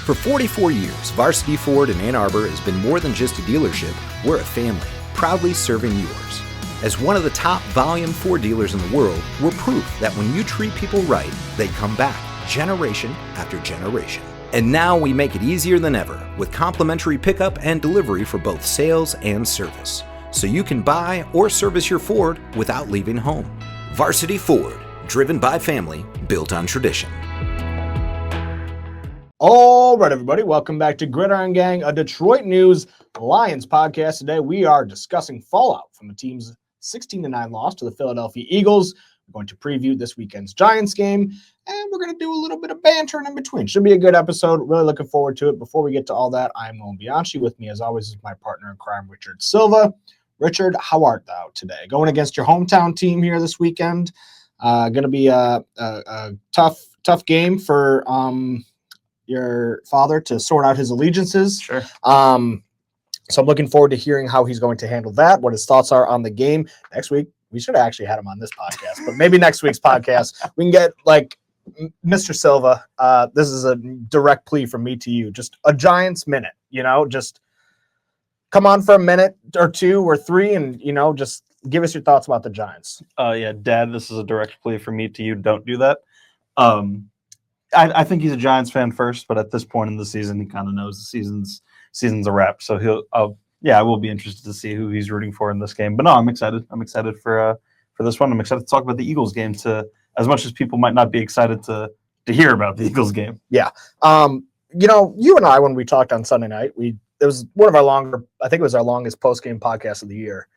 For 44 years, Varsity Ford in Ann Arbor has been more than just a dealership. We're a family, proudly serving yours. As one of the top volume Ford dealers in the world, we're proof that when you treat people right, they come back, generation after generation. And now we make it easier than ever with complimentary pickup and delivery for both sales and service. So you can buy or service your Ford without leaving home. Varsity Ford, driven by family, built on tradition. All right, everybody, welcome back to Gridiron Gang, a Detroit News Lions podcast. Today, we are discussing fallout from the team's 16-9 loss to the Philadelphia Eagles. We're going to preview this weekend's Giants game, and we're going to do a little bit of banter in between. Should be a good episode. Really looking forward to it. Before we get to all that, I'm Nolan Bianchi. With me, as always, is my partner in crime, Richard Silva. Richard, how art thou today? Going against your hometown team here this weekend. Going to be a tough game for your father to sort out his allegiances. Sure. So I'm looking forward to hearing how he's going to handle that, what his thoughts are on the game. Next week, we should have actually had him on this podcast, but maybe next week's podcast, we can get like Mr. Silva. This is a direct plea from me to you. Just a Giants minute, just come on for a minute or two or three and, just give us your thoughts about the Giants. Yeah, Dad, this is a direct plea from me to you. Don't do that. I think he's a Giants fan first, but at this point in the season, he kind of knows the season's a wrap. So I will be interested to see who he's rooting for in this game. But no, I'm excited. I'm excited for this one. I'm excited to talk about the Eagles game as much as people might not be excited to hear about the Eagles game. Yeah. You and I, when we talked on Sunday night, it was one of our longer, I think it was our longest post-game podcast of the year.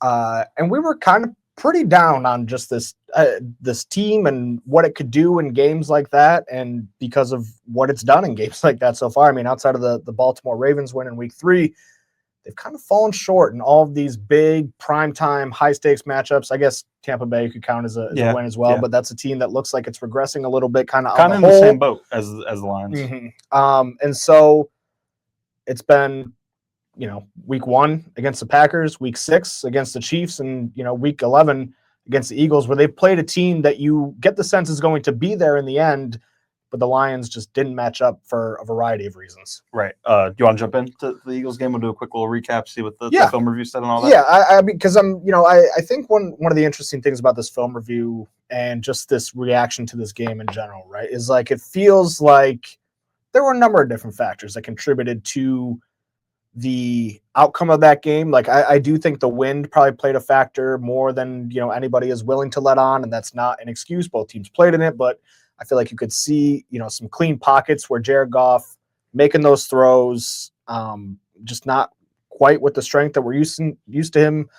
And we were kind of pretty down on just this team and what it could do in games like that, and because of what it's done in games like that so far. I mean, outside of the Baltimore Ravens win in week 3, they've kind of fallen short in all of these big primetime high-stakes matchups. I guess Tampa Bay could count as a win as well, but that's a team that looks like it's regressing a little bit, kind of in the same boat as the Lions. Mm-hmm. And so it's been week 1 against the Packers, week 6 against the Chiefs, and, week 11 against the Eagles, where they've played a team that you get the sense is going to be there in the end, but the Lions just didn't match up for a variety of reasons. Right. Do you want to jump into the Eagles game? We'll do a quick little recap, see what the film review said and all that. Yeah, because I think one of the interesting things about this film review and just this reaction to this game in general, right, is like it feels like there were a number of different factors that contributed to the outcome of that game. Like I do think the wind probably played a factor more than anybody is willing to let on, and that's not an excuse. Both teams played in it, but I feel like you could see some clean pockets where Jared Goff making those throws, just not quite with the strength that we're used to him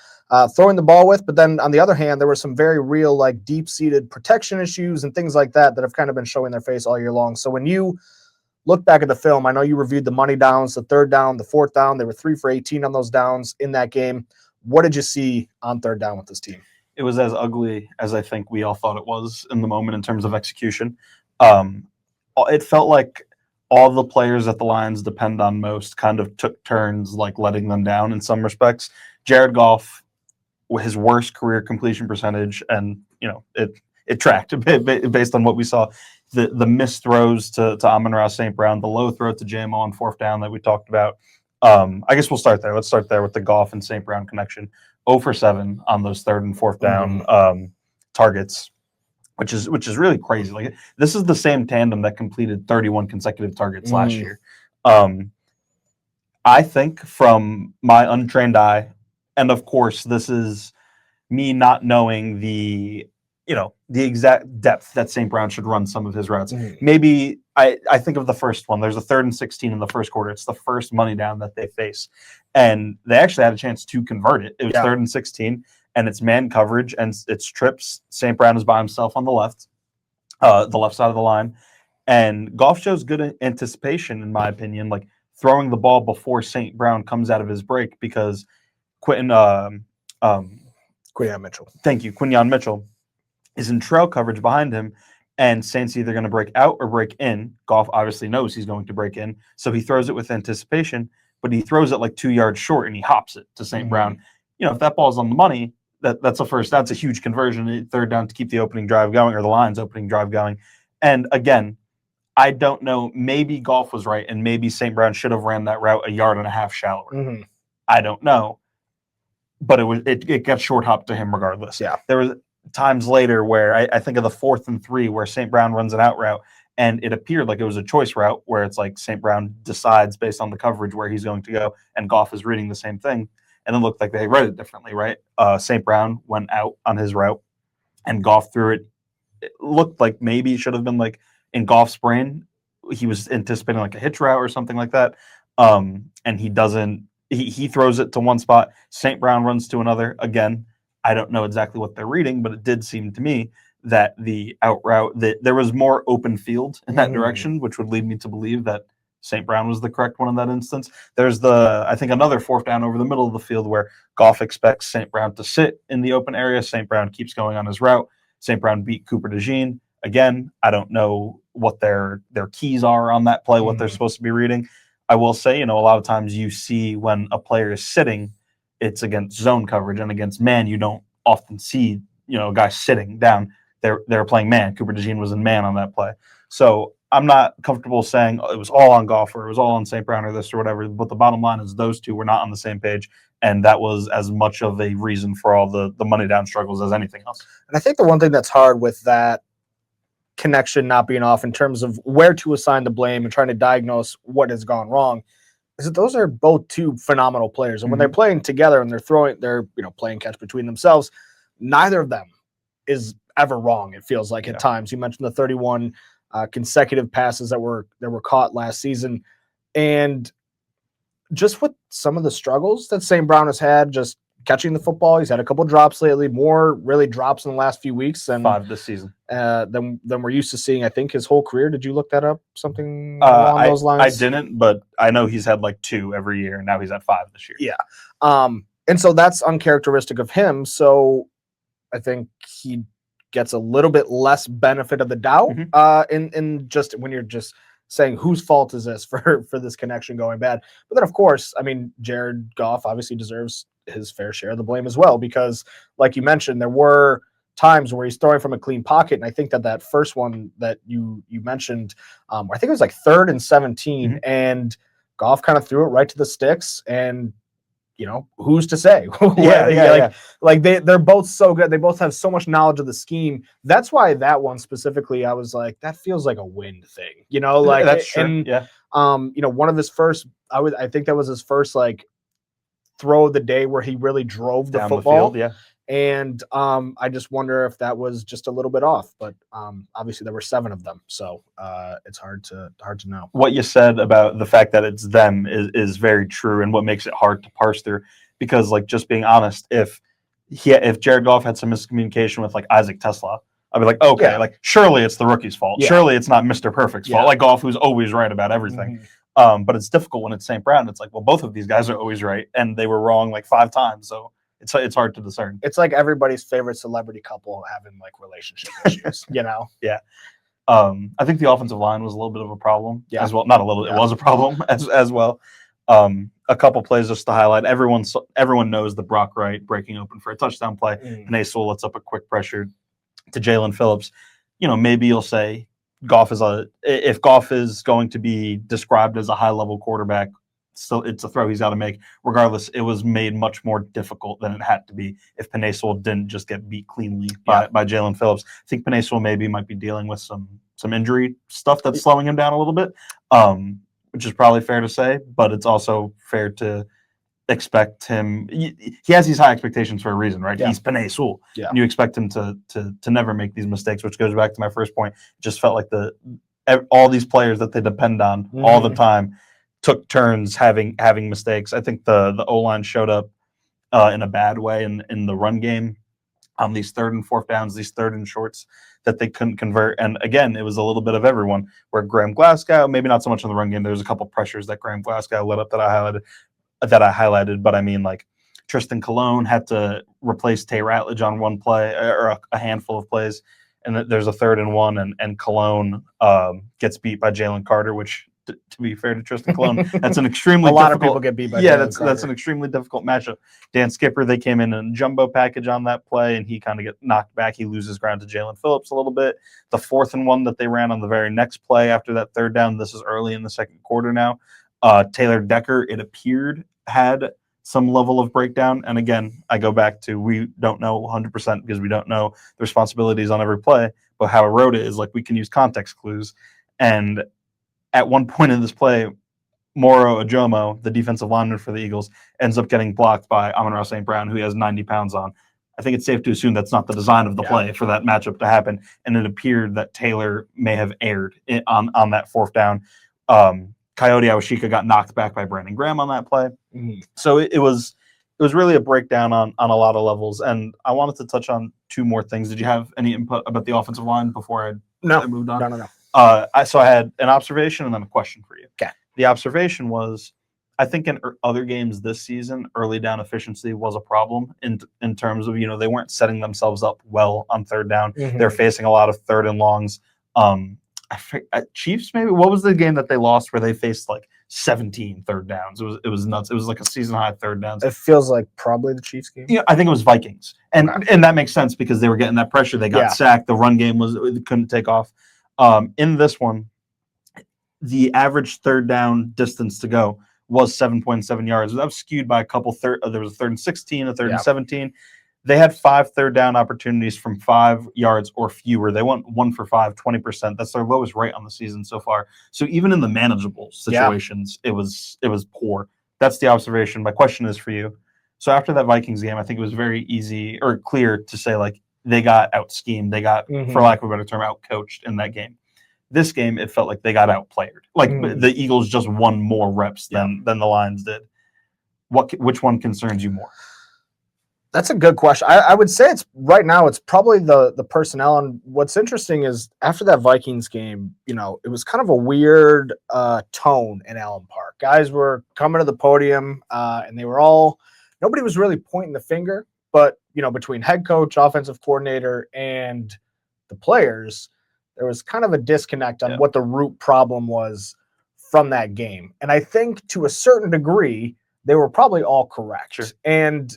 throwing the ball with. But then on the other hand, there were some very real like deep-seated protection issues and things like that have kind of been showing their face all year long. So when you look back at the film, I know you reviewed the money downs, the third down, the fourth down. They were 3 for 18 on those downs in that game. What did you see on third down with this team? It was as ugly as I think we all thought it was in the moment in terms of execution. It felt like all the players that the Lions depend on most kind of took turns like letting them down in some respects. Jared Goff, his worst career completion percentage, and it tracked based on what we saw. The missed throws to Amon-Ra St. Brown, the low throw to JMO on fourth down that we talked about. I guess we'll start there. Let's start there with the Goff and St. Brown connection. 0 for 7 on those third and fourth down targets, which is really crazy. Like this is the same tandem that completed 31 consecutive targets last year. I think from my untrained eye, and of course this is me not knowing the exact depth that St. Brown should run some of his routes. Maybe I think of the first one. There's a 3rd and 16 in the first quarter. It's the first money down that they face. And they actually had a chance to convert it. It was 3rd and 16, and it's man coverage, and it's trips. St. Brown is by himself on the left side of the line. And Goff shows good anticipation, in my opinion, like throwing the ball before St. Brown comes out of his break, because Quinyon Mitchell. Thank you. Quinyon Mitchell is in trail coverage behind him, and Saint's either going to break out or break in. Goff obviously knows he's going to break in, so he throws it with anticipation, but he throws it like 2 yards short, and he hops it to St. Brown. If that ball's on the money, that's a huge conversion, third down to keep the opening drive going, or the Lions' opening drive going. And again, I don't know. Maybe Goff was right, and maybe St. Brown should have ran that route a yard and a half shallower. Mm-hmm. I don't know, but it got short hopped to him regardless. Yeah. There was times later where I think of the 4th and 3 where St. Brown runs an out route, and it appeared like it was a choice route where it's like St. Brown decides based on the coverage where he's going to go, and Goff is reading the same thing, and it looked like they read it differently, right? St. Brown went out on his route, and Goff threw it. It looked like maybe it should have been like in Goff's brain, he was anticipating like a hitch route or something like that, and he doesn't. He throws it to one spot. St. Brown runs to another. Again, I don't know exactly what they're reading, but it did seem to me that the out route, that there was more open field in that direction, which would lead me to believe that St. Brown was the correct one in that instance. There's I think another 4th down over the middle of the field where Goff expects St. Brown to sit in the open area. St. Brown keeps going on his route. St. Brown beat Cooper DeJean. Again, I don't know what their keys are on that play, what they're supposed to be reading. I will say, a lot of times you see when a player is sitting, it's against zone coverage, and against man, you don't often see, a guy sitting down. They're playing man. Cooper DeJean was in man on that play. So I'm not comfortable saying it was all on Goff or it was all on St. Brown or this or whatever, but the bottom line is those two were not on the same page, and that was as much of a reason for all the money down struggles as anything else. And I think the one thing that's hard with that connection not being off in terms of where to assign the blame and trying to diagnose what has gone wrong is that those are both two phenomenal players. And when they're playing together and they're playing catch between themselves, neither of them is ever wrong. It feels like at times. You mentioned the 31 consecutive passes that were caught last season, and just with some of the struggles that St. Brown has had, just catching the football. He's had a couple drops lately, more really drops in the last few weeks, and 5 this season than we're used to seeing. I think his whole career. Did you look that up? Something along those lines? I didn't, but I know he's had like 2 every year, and now he's at 5 this year. Yeah, and so that's uncharacteristic of him. So I think he gets a little bit less benefit of the doubt in just when you're just saying whose fault is this for this connection going bad. But then, of course, I mean, Jared Goff obviously deserves his fair share of the blame as well, because like you mentioned, there were times where he's throwing from a clean pocket. And I think that first one that you mentioned, I think it was like 3rd and 17, and Goff kind of threw it right to the sticks, and who's to say? Like they're both so good. They both have so much knowledge of the scheme. That's why that one specifically, I was like, that feels like a wind thing, like that's true. One of his first, I think that was his first like throw of the day where he really drove the down football. The field, And I just wonder if that was just a little bit off, but obviously there were 7 of them, so it's hard to know. What you said about the fact that it's them is very true, and what makes it hard to parse through. Because, like, just being honest, if Jared Goff had some miscommunication with like Isaac Tesla, I'd be like, okay, like surely it's the rookie's fault. Surely it's not Mr. Perfect's fault. Like Goff, who's always right about everything. But it's difficult when it's St. Brown. It's like, well, both of these guys are always right, and they were wrong like 5 times. So it's hard to discern. It's like everybody's favorite celebrity couple having like relationship issues, Yeah. I think the offensive line was a little bit of a problem as well. Not a little, it was a problem as well. A couple plays just to highlight. Everyone knows the Brock Wright breaking open for a touchdown play. Panay Sewell lets up a quick pressure to Jalen Phillips. Maybe you'll say if Goff is going to be described as a high-level quarterback, so it's a throw he's got to make. Regardless, it was made much more difficult than it had to be if Panay Sewell didn't just get beat cleanly by Jalen Phillips. I think Panay Sewell might be dealing with some injury stuff that's slowing him down a little bit, which is probably fair to say, but it's also fair to expect him. He has these high expectations for a reason, right? He's Panay Sewell. And you expect him to never make these mistakes, which goes back to my first point. It just felt like all these players that they depend on all the time took turns having mistakes. I think the O-line showed up in a bad way in the run game on these 3rd and 4th downs, these 3rd and shorts that they couldn't convert. And again, it was a little bit of everyone, where Graham Glasgow, maybe not so much in the run game. There was a couple pressures that Graham Glasgow let up that I highlighted. But I mean, like, Tristan Colon had to replace Tay Ratledge on one play, or a handful of plays. And there's a 3rd and 1, and Colon gets beat by Jalen Carter, which To be fair to Tristan Colon, that's an extremely a lot difficult, of people get beat by yeah, Jalen that's an extremely difficult matchup. Dan Skipper, they came in a jumbo package on that play, and he kind of get knocked back. He loses ground to Jalen Phillips a little bit. The 4th and 1 that they ran on the very next play after that 3rd down, this is early in the second quarter now. Taylor Decker, it appeared, had some level of breakdown. And again, I go back to, we don't know 100% because we don't know the responsibilities on every play, but how I wrote it is like we can use context clues. And at one point in this play, Moro Ajomo, the defensive lineman for the Eagles, ends up getting blocked by Amon-Ra St. Brown, who he has 90 pounds on. I think it's safe to assume that's not the design of the play for that matchup to happen. And it appeared that Taylor may have erred on that 4th down. Coyote Awashika got knocked back by Brandon Graham on that play. Mm-hmm. So it was really a breakdown on a lot of levels. And I wanted to touch on 2 more things. Did you have any input about the offensive line before I moved on? No. So I had an observation and then a question for you. Okay. The observation was, I think in other games this season, early down efficiency was a problem in terms of, they weren't setting themselves up well on 3rd down. Mm-hmm. They're facing a lot of 3rd and longs. Chiefs, maybe. What was the game that they lost where they faced like 17 3rd downs? It was nuts. It was like a season high 3rd downs. It feels like probably the Chiefs game. Yeah, I think it was Vikings, and that makes sense because they were getting that pressure. They got sacked. The run game couldn't take off. In this one, the average 3rd down distance to go was 7.7 yards. That was skewed by a couple. There was a 3rd and 16, a 3rd and 17. They had 5 3rd down opportunities from 5 yards or fewer. They went 1 for 5, 20%. That's their lowest rate on the season so far. So even in the manageable situations, it was poor. That's the observation. My question is for you. So after that Vikings game, I think it was very easy or clear to say like they got out schemed. They got, for lack of a better term, out coached in that game. This game, it felt like they got outplayed. Like the Eagles just won more reps than the Lions did. Which one concerns you more? That's a good question. I would say it's probably the personnel. And what's interesting is after that Vikings game, it was kind of a weird tone in Allen Park. Guys were coming to the podium and nobody was really pointing the finger, but between head coach, offensive coordinator, and the players, there was kind of a disconnect on what the root problem was from that game. And I think to a certain degree, they were probably all correct. Sure. And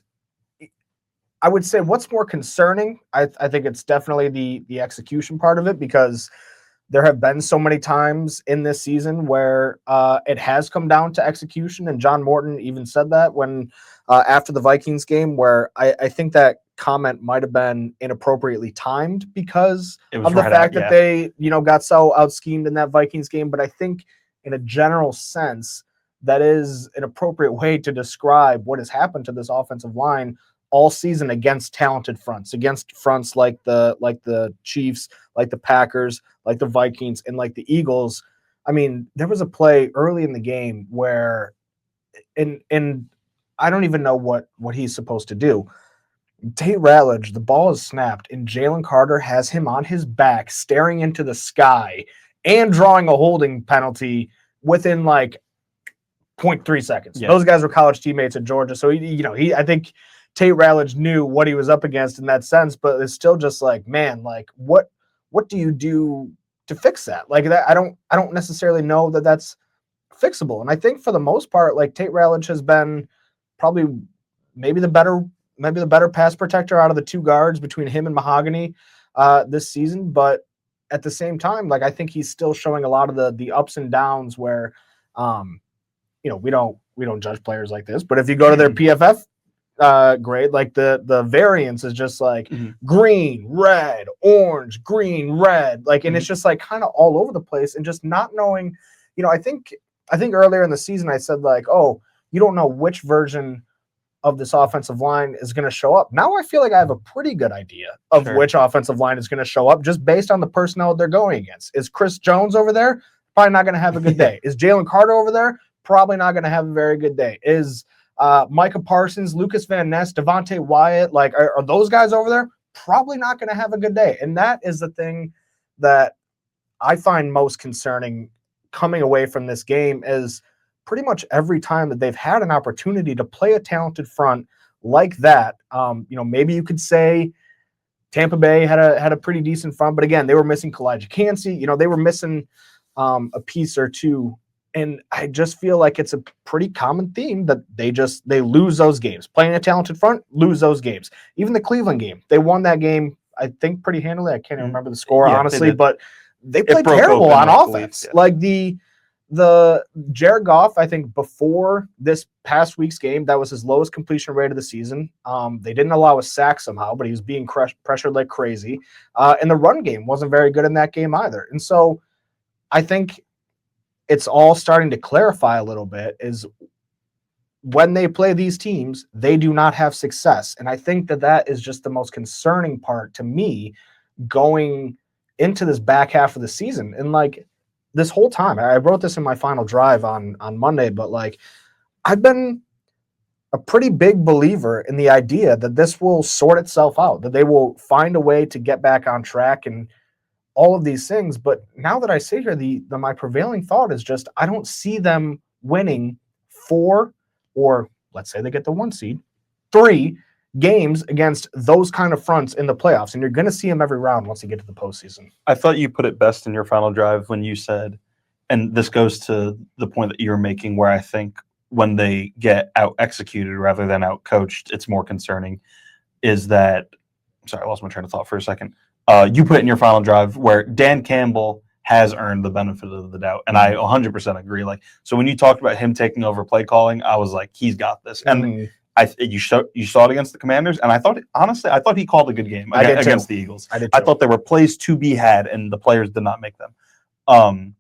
I would say what's more concerning, I think it's definitely the execution part of it, because there have been so many times in this season where it has come down to execution. And John Morton even said that when after the Vikings game, where I think that comment might have been inappropriately timed because of the fact that they, got so out-schemed in that Vikings game. But I think in a general sense, that is an appropriate way to describe what has happened to this offensive line all season against talented fronts, against fronts like the Chiefs, like the Packers, like the Vikings, and like the Eagles. I mean, there was a play early in the game where, and I don't even know what he's supposed to do. Tate Ratledge, the ball is snapped, and Jalen Carter has him on his back, staring into the sky and drawing a holding penalty within like 0.3 seconds. Yeah. Those guys were college teammates at Georgia, so I think Tate Ratledge knew what he was up against in that sense, but it's still just like, man, like what do you do to fix that? Like that, I don't necessarily know that that's fixable. And I think for the most part, like Tate Ratledge has been probably maybe the better pass protector out of the 2 guards between him and Mahogany this season. But at the same time, like I think he's still showing a lot of the ups and downs where, we don't judge players like this, but if you go to their PFF grade, like the variance is just like green, red, orange, green, red, like, and it's just like kind of all over the place and just not knowing, I think earlier in the season I said like, oh, you don't know which version of this offensive line is going to show up. Now I feel like I have a pretty good idea of which offensive line is going to show up just based on the personnel they're going against. Is Chris Jones over there? Probably not going to have a good day. Is Jalen Carter over there? Probably not going to have a very good day. Is Micah Parsons, Lucas Van Ness, Devontae Wyatt, like are those guys over there? Probably not going to have a good day. And that is the thing that I find most concerning coming away from this game is pretty much every time that they've had an opportunity to play a talented front like that. Maybe you could say Tampa Bay had a pretty decent front, but again, they were missing Kalijah Cansey. They were missing a piece or two And I just feel like it's a pretty common theme that they lose those games. Playing a talented front, lose those games. Even the Cleveland game, they won that game, I think, pretty handily. I can't even remember the score, honestly, but they played terrible on offense. Yeah. Like the Jared Goff, I think before this past week's game, that was his lowest completion rate of the season. They didn't allow a sack somehow, but he was being pressured like crazy. And the run game wasn't very good in that game either. And so I think it's all starting to clarify a little bit is when they play these teams, they do not have success. And I think that is just the most concerning part to me going into this back half of the season. And like this whole time, I wrote this in my final drive on Monday, but like I've been a pretty big believer in the idea that this will sort itself out, that they will find a way to get back on track and all of these things. But now that I sit here, my prevailing thought is just I don't see them winning 4, or let's say they get the 1 seed, 3 games against those kind of fronts in the playoffs. And you're going to see them every round once you get to the postseason. I thought you put it best in your final drive when you said, and this goes to the point that you're making, where I think when they get out executed rather than out coached, it's more concerning, is that, sorry, I lost my train of thought for a second. You put it in your final drive where Dan Campbell has earned the benefit of the doubt. And I 100% agree. Like, so when you talked about him taking over play calling, I was like, he's got this. And you saw it against the Commanders. And I thought he called a good game against the Eagles. I thought there were plays to be had and the players did not make them.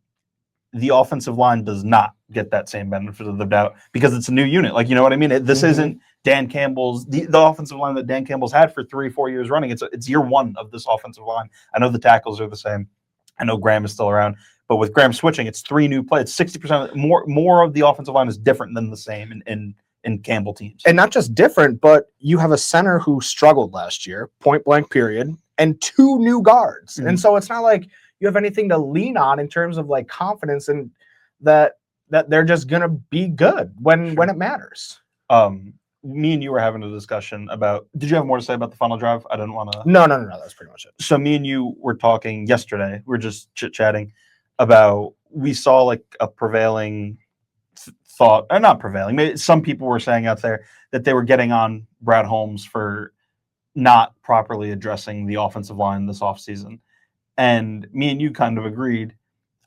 The offensive line does not get that same benefit of the doubt because it's a new unit. Like, you know what I mean? This isn't Dan Campbell's, the offensive line that Dan Campbell's had for 3-4 years running. It's year 1 of this offensive line. I know the tackles are the same. I know Graham is still around, but with Graham switching, it's 3 new plays. 60% more of the offensive line is different than the same in Campbell teams. And not just different, but you have a center who struggled last year, point blank period, and 2 new guards. And so it's not like you have anything to lean on in terms of like confidence and that they're just going to be good when it matters. Me and you were having a discussion about, did you have more to say about the final drive? I didn't want to. No. That's pretty much it. So me and you were talking yesterday. We were just chit-chatting about, we saw like a prevailing thought, or not prevailing. Maybe some people were saying out there that they were getting on Brad Holmes for not properly addressing the offensive line this offseason. And me and you kind of agreed.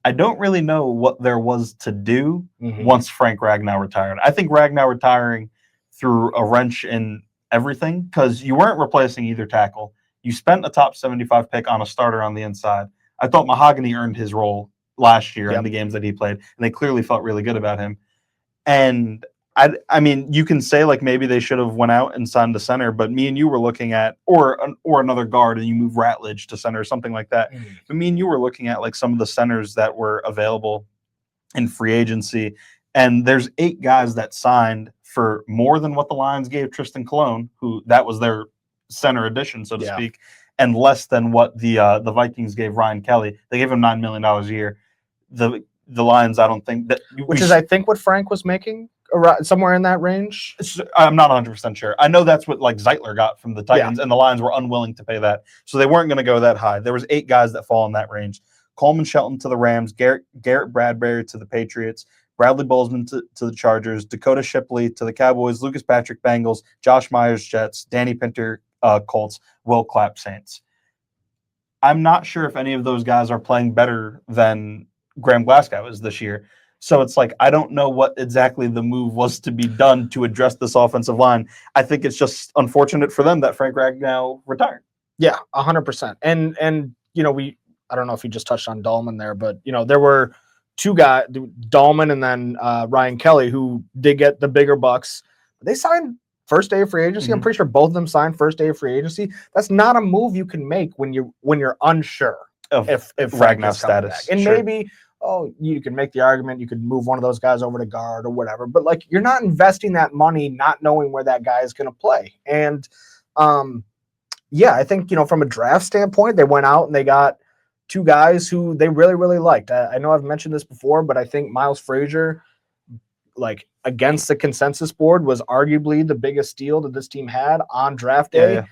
I don't really know what there was to do once Frank Ragnow retired. I think Ragnow retiring threw a wrench in everything because you weren't replacing either tackle. You spent a top 75 pick on a starter on the inside. I thought Mahogany earned his role last year in the games that he played, and they clearly felt really good about him. And I mean, you can say like maybe they should have went out and signed a center, but me and you were looking at or another guard, and you move Ratledge to center or something like that. But me and you were looking at like some of the centers that were available in free agency, and there's 8 guys that signed for more than what the Lions gave Tristan Colon, who that was their center addition, so to speak, and less than what the Vikings gave Ryan Kelly. They gave him $9 million a year. The Lions, I don't think that, which is I think what Frank was making. Somewhere in that range. I'm not 100% sure. I know that's what like Zeitler got from the Titans, and the Lions were unwilling to pay that, so they weren't going to go that high. There was 8 guys that fall in that range: Coleman Shelton to the Rams, Garrett Bradbury to the Patriots, Bradley Bozeman to the Chargers, Dakota Shipley to the Cowboys, Lucas Patrick Bengals, Josh Myers Jets, Danny Pinter Colts, Will Clapp Saints. I'm not sure if any of those guys are playing better than Graham Glasgow is this year. So it's like, I don't know what exactly the move was to be done to address this offensive line. I think it's just unfortunate for them that Frank Ragnow retired. Yeah, 100%. And you know, I don't know if you just touched on Dahlman there, but you know, there were 2 guys, Dahlman and then Ryan Kelly, who did get the bigger bucks. They signed first day of free agency. I'm pretty sure both of them signed first day of free agency. That's not a move you can make when you're unsure of if Ragnow's status. Back. And maybe you can make the argument you could move one of those guys over to guard or whatever, but like you're not investing that money not knowing where that guy is going to play. And I think, you know, from a draft standpoint, they went out and they got 2 guys who they really, really liked. I know I've mentioned this before, but I think Miles Frazier, like against the consensus board, was arguably the biggest steal that this team had on draft day.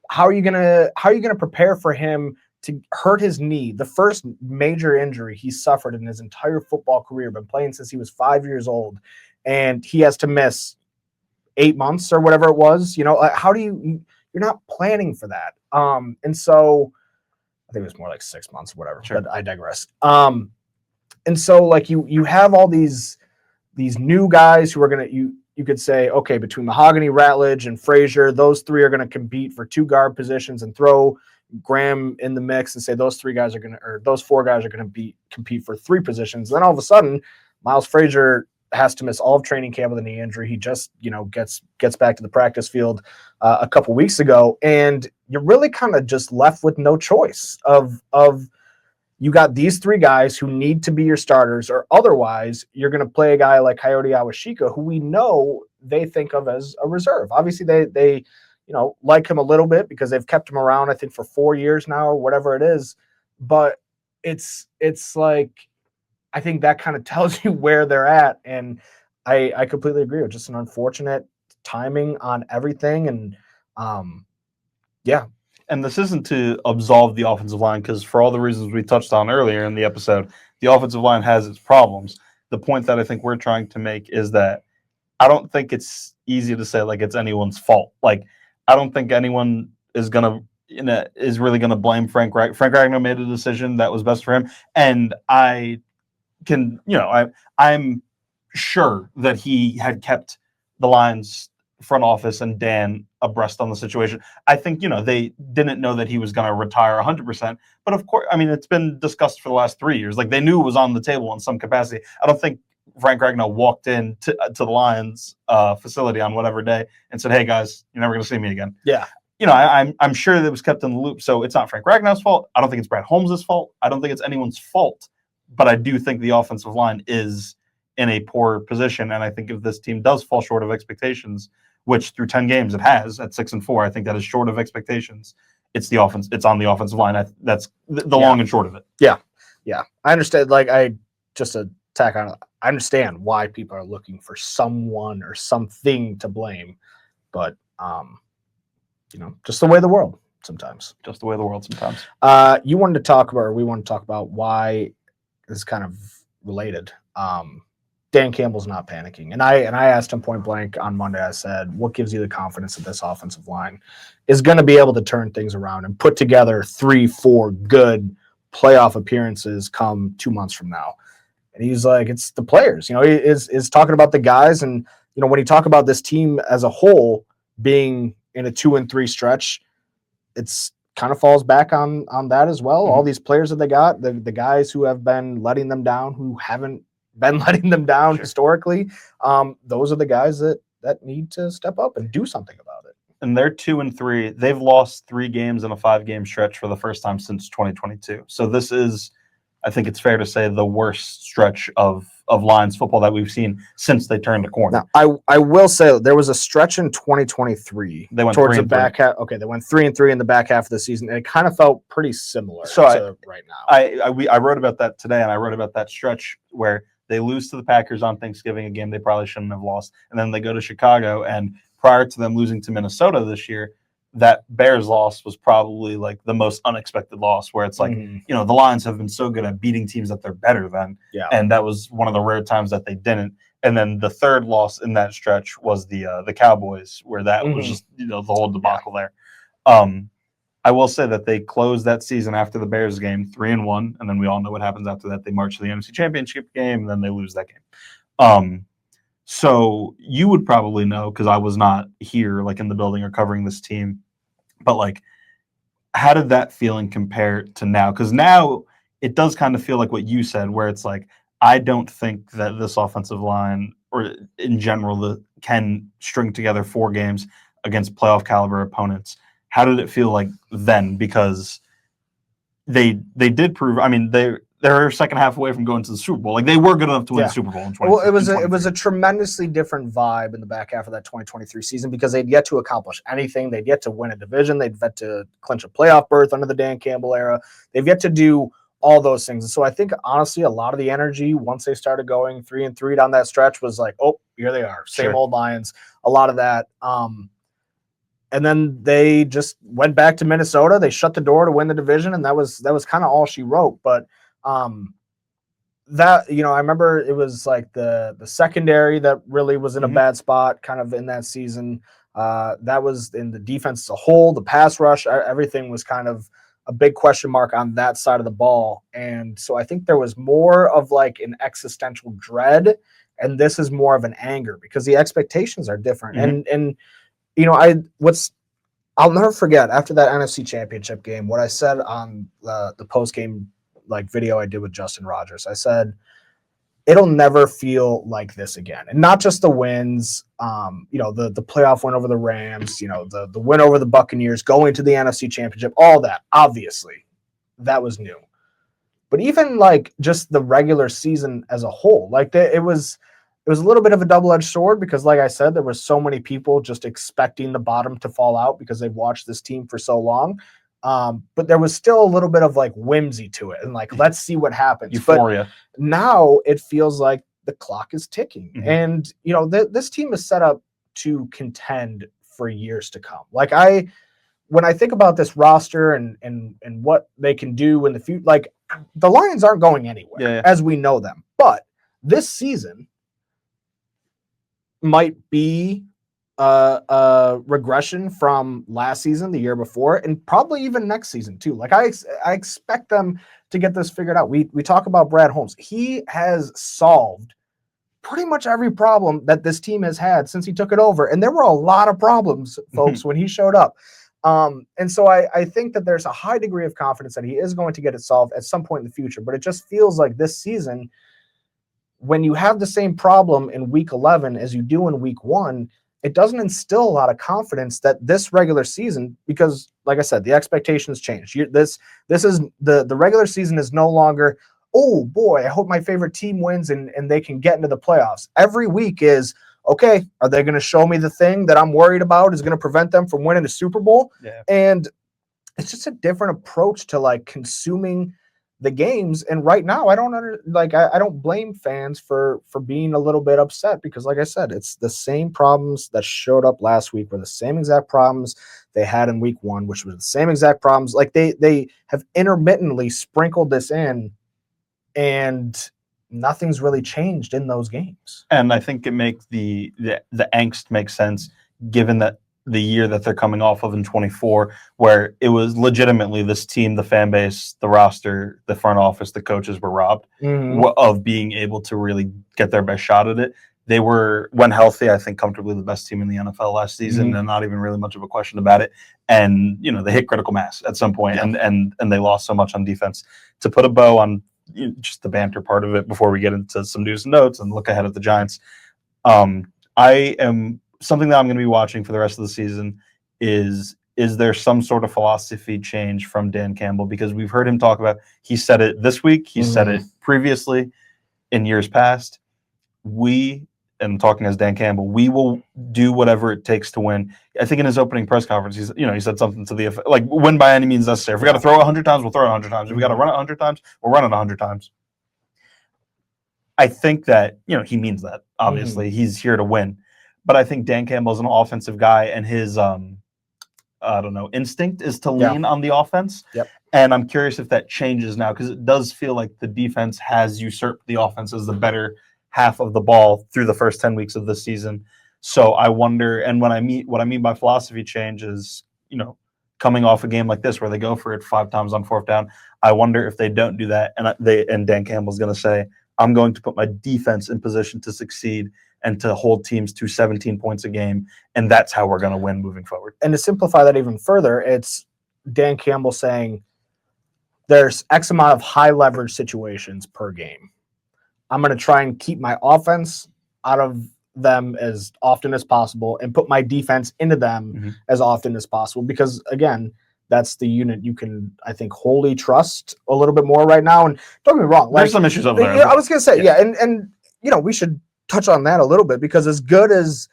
How are you gonna prepare for him to hurt his knee, the first major injury he suffered in his entire football career, been playing since he was 5 years old, and he has to miss 8 months or whatever it was. How do you're not planning for that. And so I think it was more like 6 months or whatever, Sure. but I digress. And so like you have all these new guys who are going to, you could say, okay, between Mahogany, Ratledge, and Frazier, those three are going to compete for 2 guard positions, and throw Graham in the mix and say those 4 guys are going to compete for 3 positions. Then all of a sudden, Miles Frazier has to miss all of training camp with a knee injury. He just, gets back to the practice field a couple weeks ago, and you're really kind of just left with no choice of you got these 3 guys who need to be your starters, or otherwise you're going to play a guy like Coyote Awashika, who we know they think of as a reserve. Obviously they like him a little bit because they've kept him around, I think, for 4 years now or whatever it is. But it's like, I think that kind of tells you where they're at. And I completely agree with just an unfortunate timing on everything. And yeah. And this isn't to absolve the offensive line, because for all the reasons we touched on earlier in the episode, the offensive line has its problems. The point that I think we're trying to make is that I don't think it's easy to say like it's anyone's fault. Like, I don't think anyone is really gonna blame Frank Ragnow. Frank Ragnow made a decision that was best for him, and I'm sure that he had kept the Lions front office and Dan abreast on the situation. I think, they didn't know that he was going to retire 100%, but of course, I mean, it's been discussed for the last 3 years. Like, they knew it was on the table in some capacity. I don't think Frank Ragnow walked in to the Lions facility on whatever day and said, "Hey guys, you're never going to see me again." Yeah. I'm sure that it was kept in the loop. So it's not Frank Ragnow's fault. I don't think it's Brad Holmes' fault. I don't think it's anyone's fault, but I do think the offensive line is in a poor position. And I think if this team does fall short of expectations, which through 10 games it has at 6-4, I think that is short of expectations. It's the offense. It's on the offensive line. That's the long and short of it. Yeah. Yeah. I understand. Like, I understand why people are looking for someone or something to blame, but just the way of the world sometimes. Just the way of the world sometimes. We want to talk about why this is kind of related. Dan Campbell's not panicking. And I asked him point blank on Monday. I said, what gives you the confidence that this offensive line is going to be able to turn things around and put together 3-4 good playoff appearances come 2 months from now? And he's like, it's the players. He is talking about the guys. And, when you talk about this team as a whole being in a 2-3 stretch, it's kind of falls back on that as well. Mm-hmm. All these players that they got, the guys who have been letting them down, who haven't been letting them down historically, those are the guys that need to step up and do something about it. And they're 2-3. They've lost 3 games in a 5-game stretch for the first time since 2022. So this is, I think it's fair to say, the worst stretch of Lions football that we've seen since they turned a corner. Now, I will say there was a stretch in 2023. They went towards the back half. Okay, they went 3-3 in the back half of the season, and it kind of felt pretty similar to right now. I wrote about that today, and I wrote about that stretch where they lose to the Packers on Thanksgiving, a game they probably shouldn't have lost, and then they go to Chicago, and prior to them losing to Minnesota this year, that Bears loss was probably like the most unexpected loss, where it's like, the Lions have been so good at beating teams that they're better than. Yeah. And that was one of the rare times that they didn't. And then the third loss in that stretch was the Cowboys, where that was just, the whole debacle there. I will say that they closed that season after the Bears game 3-1. And then we all know what happens after that. They march to the NFC Championship game, and then they lose that game. So you would probably know, because I was not here like in the building or covering this team, but like, how did that feeling compare to now? Because now it does kind of feel like what you said, where it's like, I don't think that this offensive line, or in general, can string together 4 games against playoff caliber opponents. How did it feel like then? Because they did prove, I mean, they're second half away from going to the Super Bowl. Like, they were good enough to win the Super Bowl in 2020. Well, it was a tremendously different vibe in the back half of that 2023 season, because they'd yet to accomplish anything. They'd yet to win a division. They'd yet to clinch a playoff berth under the Dan Campbell era. They've yet to do all those things. And so I think, honestly, a lot of the energy once they started going 3-3 down that stretch was like, oh, here they are, same old Lions. A lot of that. And then they just went back to Minnesota. They shut the door to win the division, and that was kind of all she wrote. But that, you know, I remember it was like the secondary that really was in a bad spot kind of in that season. That was in the defense as a whole, the pass rush, everything was kind of a big question mark on that side of the ball. And so I think there was more of like an existential dread, and this is more of an anger because the expectations are different. And you know, I'll never forget after that NFC Championship game, what I said on the post game like video I did with Justin Rogers. I said, it'll never feel like this again. And not just the wins, you know, the playoff win over the Rams, you know, the win over the Buccaneers, going to the NFC Championship, all that, obviously, that was new. But even like just the regular season as a whole, like it was a little bit of a double-edged sword because, like I said, there were so many people just expecting the bottom to fall out because they've watched this team for so long. But there was still a little bit of like whimsy to it and like, let's see what happens. Euphoria. But now it feels like the clock is ticking. And, you know, this team is set up to contend for years to come. Like when I think about this roster and what they can do in the future, like the Lions aren't going anywhere as we know them. But this season might be a regression from last season, the year before, and probably even next season too. Like I expect them to get this figured out. We talk about Brad Holmes. He has solved pretty much every problem that this team has had since he took it over. And there were a lot of problems, folks, when he showed up. And so I think that there's a high degree of confidence that he is going to get it solved at some point in the future. But it just feels like this season, when you have the same problem in week 11 as you do in week 1, it doesn't instill a lot of confidence that this regular season, because like I said, the expectations change. This is the regular season is no longer, oh boy, I hope my favorite team wins and they can get into the playoffs. Every week is, okay, are they going to show me the thing that I'm worried about is going to prevent them from winning the Super Bowl? Yeah. And it's just a different approach to like consuming the games. And right now I don't blame fans for being a little bit upset because like I said, it's the same problems that showed up last week were the same exact problems they had in week 1, which was the same exact problems. Like they have intermittently sprinkled this in and nothing's really changed in those games. And I think it makes the angst make sense given that the year that they're coming off of in 24, where it was legitimately this team, the fan base, the roster, the front office, the coaches were robbed of being able to really get their best shot at it. They were, when healthy, I think comfortably the best team in the NFL last season, and not even really much of a question about it. And, you know, they hit critical mass at some point, and they lost so much on defense. To put a bow on just the banter part of it before we get into some news and notes and look ahead at the Giants, something that I'm going to be watching for the rest of the season is there some sort of philosophy change from Dan Campbell? Because we've heard him talk about, he said it this week, he said it previously in years past. And talking as Dan Campbell, we will do whatever it takes to win. I think in his opening press conference, he said something to the effect, like, win by any means necessary. If we got to throw it 100 times, we'll throw it 100 times. If we got to run it 100 times, we'll run it 100 times. I think that, he means that. Obviously, he's here to win. But I think Dan Campbell's an offensive guy, and his, instinct is to lean on the offense. Yep. And I'm curious if that changes now, because it does feel like the defense has usurped the offense as the better half of the ball through the first 10 weeks of the season. So I wonder, and what I mean by philosophy change is, coming off a game like this where they go for it 5 times on 4th down, I wonder if they don't do that, and Dan Campbell's going to say, I'm going to put my defense in position to succeed and to hold teams to 17 points a game, and that's how we're going to win moving forward. And to simplify that even further, it's Dan Campbell saying there's X amount of high leverage situations per game. I'm going to try and keep my offense out of them as often as possible and put my defense into them as often as possible, because, again, that's the unit you can, I think, wholly trust a little bit more right now. And don't get me wrong, there's some issues over there. I was going to say, and we should touch on that a little bit, because as good as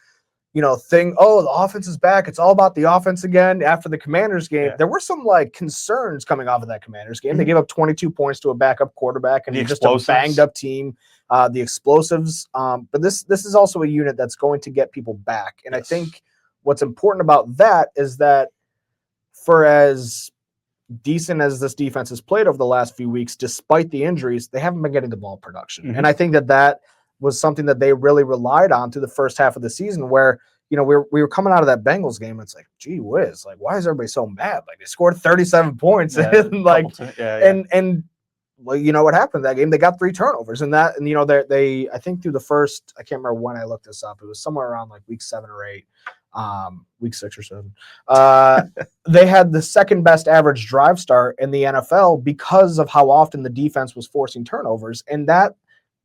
the offense is back, it's all about the offense again after the Commanders game, there were some concerns coming off of that Commanders game. They gave up 22 points to a backup quarterback and just a banged up team, the explosives, but this is also a unit that's going to get people back. And I think what's important about that is that for as decent as this defense has played over the last few weeks, despite the injuries, they haven't been getting the ball production. Mm-hmm. And I think that was something that they really relied on through the first half of the season where, we were coming out of that Bengals game. It's like, gee whiz, like, why is everybody so mad? Like, they scored 37 points and and well, you know what happened in that game? They got 3 turnovers and they I think through the first, I can't remember when I looked this up. It was somewhere around like week 7 or 8, week 6 or 7. They had the second best average drive start in the NFL because of how often the defense was forcing turnovers. And that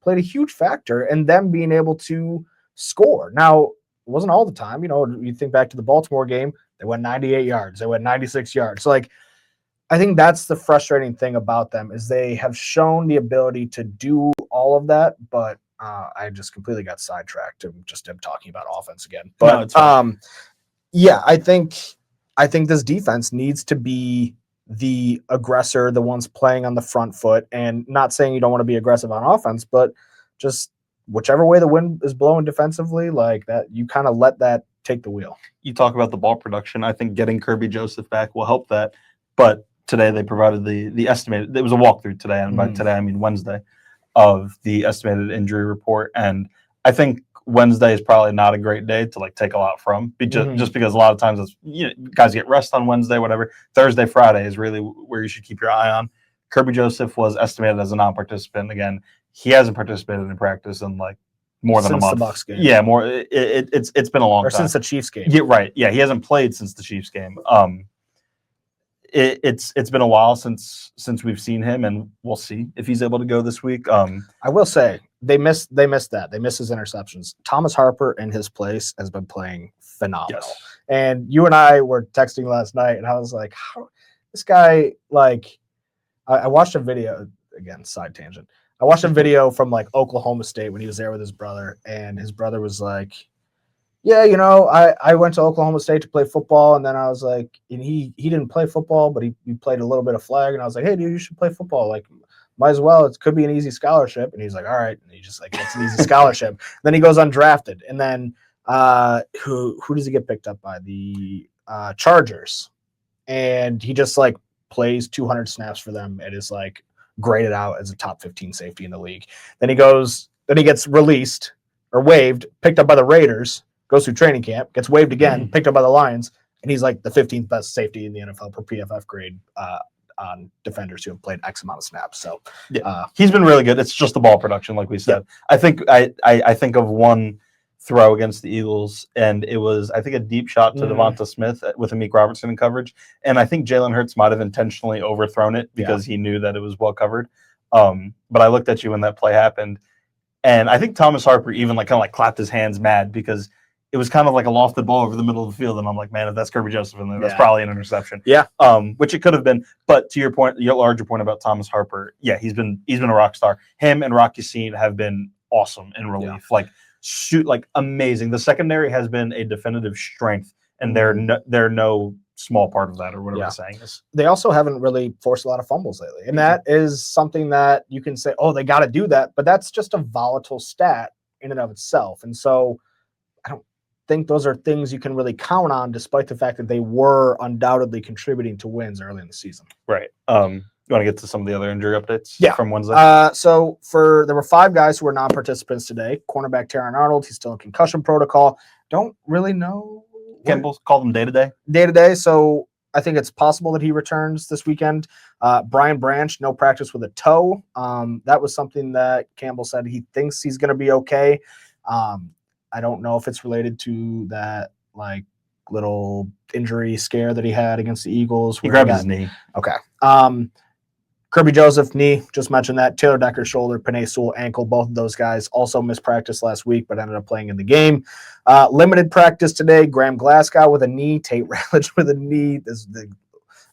played a huge factor in them being able to score. Now, it wasn't all the time. You think back to the Baltimore game, they went 98 yards. They went 96 yards. So, like, I think that's the frustrating thing about them is they have shown the ability to do all of that, but I just completely got sidetracked and just am talking about offense again. But yeah, I think this defense needs to be the aggressor, the ones playing on the front foot, and not saying you don't want to be aggressive on offense, but just whichever way the wind is blowing defensively, like that, you kind of let that take the wheel. You talk about the ball production. I think getting Kirby Joseph back will help that. But today they provided the estimated, it was a walkthrough today, and by today I mean Wednesday, of the estimated injury report. And I think Wednesday is probably not a great day to like take a lot from, just because a lot of times it's, guys get rest on Wednesday, whatever. Thursday, Friday is really where you should keep your eye on. Kirby Joseph was estimated as a non-participant. Again, he hasn't participated in practice in like more than a month. Since the Bucs game. Yeah, more. It's been a long time. Or since the Chiefs game. Yeah, right. Yeah, he hasn't played since the Chiefs game. It's been a while since we've seen him, and we'll see if he's able to go this week. I will say they missed that. They missed his interceptions. Thomas Harper in his place has been playing phenomenal. Yes. And you and I were texting last night, and I was like, how this guy, like, I watched a video, again, side tangent. I watched a video from like Oklahoma State when he was there with his brother, and his brother was like, yeah, I went to Oklahoma State to play football, and then I was like, and he didn't play football, but he played a little bit of flag, and I was like, hey, dude, you should play football. Like, might as well. It could be an easy scholarship. And he's like, all right. And he just like gets an easy scholarship. Then he goes undrafted. And then who does he get picked up by? The Chargers. And he just like plays 200 snaps for them and is like graded out as a top 15 safety in the league. Then he gets released or waived, picked up by the Raiders, goes through training camp, gets waived again, picked up by the Lions, and he's like the 15th best safety in the NFL per PFF grade on defenders who have played X amount of snaps. So he's been really good. It's just the ball production, like we said. Yeah. I think of one throw against the Eagles, and it was, I think, a deep shot to Devonta Smith with Amik Robertson in coverage. And I think Jalen Hurts might have intentionally overthrown it because he knew that it was well covered. But I looked at you when that play happened, and I think Thomas Harper even like kind of like clapped his hands mad because it was kind of like a lofted ball over the middle of the field. And I'm like, man, if that's Kirby Joseph in there, that's probably an interception. Yeah. Which it could have been. But to your point, your larger point about Thomas Harper, yeah, he's been a rock star. Him and Rocky Yassin have been awesome in relief. Yeah. Like amazing. The secondary has been a definitive strength, and they're no small part of that, or whatever the saying is. They also haven't really forced a lot of fumbles lately. And that is something that you can say, oh, they got to do that. But that's just a volatile stat in and of itself. And so I don't think those are things you can really count on, despite the fact that they were undoubtedly contributing to wins early in the season. Right. You want to get to some of the other injury updates from Wednesday? So there were 5 guys who were non-participants today. Cornerback Terron Arnold, he's still in concussion protocol. Don't really know. Campbell called him day-to-day? Day-to-day, so I think it's possible that he returns this weekend. Brian Branch, no practice with a toe. That was something that Campbell said he thinks he's going to be okay. I don't know if it's related to that like little injury scare that he had against the Eagles. He grabbed his knee. Okay. Kirby Joseph, knee, just mentioned that. Taylor Decker, shoulder. Penei Sewell, ankle. Both of those guys also missed practice last week, but ended up playing in the game. Limited practice today. Graham Glasgow with a knee. Tate Ratledge with a knee. This is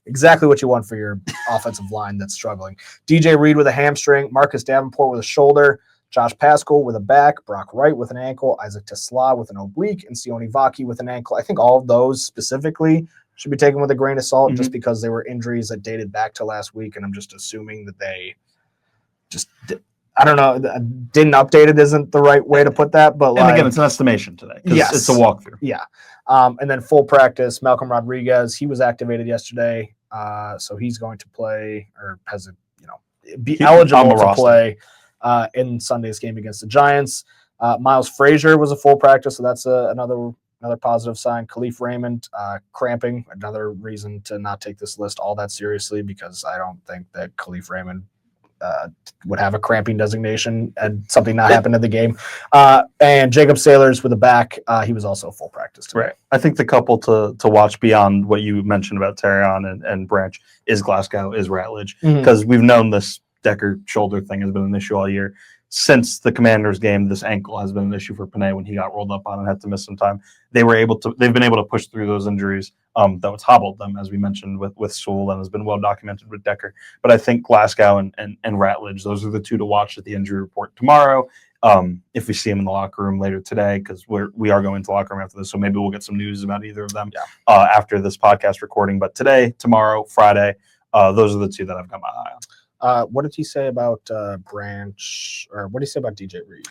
exactly what you want for your offensive line that's struggling. DJ Reed with a hamstring. Marcus Davenport with a shoulder. Josh Pascal with a back. Brock Wright with an ankle. Isaac Tesla with an oblique. And Sione Vaki with an ankle. I think all of those specifically should be taken with a grain of salt just because they were injuries that dated back to last week. And I'm just assuming that they just, I don't know, didn't update it isn't the right way to put that. But and again, it's an estimation today. Yes. It's a walkthrough. Yeah. And then full practice, Malcolm Rodriguez, he was activated yesterday. So he's going to play or has be eligible to play in Sunday's game against the Giants. Miles Frazier was a full practice, so that's another positive sign. Khalif Raymond cramping, another reason to not take this list all that seriously, because I don't think that Khalif Raymond would have a cramping designation and something not happen in the game. And Jacob Sailors with a back, he was also full practice today. Right. I think the couple to watch beyond what you mentioned about Terrion and Branch is Glasgow, is Ratledge, because we've known this Decker shoulder thing has been an issue all year. Since the Commanders game, this ankle has been an issue for Panay when he got rolled up on and had to miss some time. They've been able to push through those injuries, though it's hobbled them, as we mentioned with Sewell, and has been well documented with Decker. But I think Glasgow and Ratledge, those are the two to watch at the injury report tomorrow. If we see him in the locker room later today, because we are going to the locker room after this, so maybe we'll get some news about either of them after this podcast recording. But today, tomorrow, Friday, those are the two that I've got my eye on. What did he say about Branch, or what did he say about DJ Reed?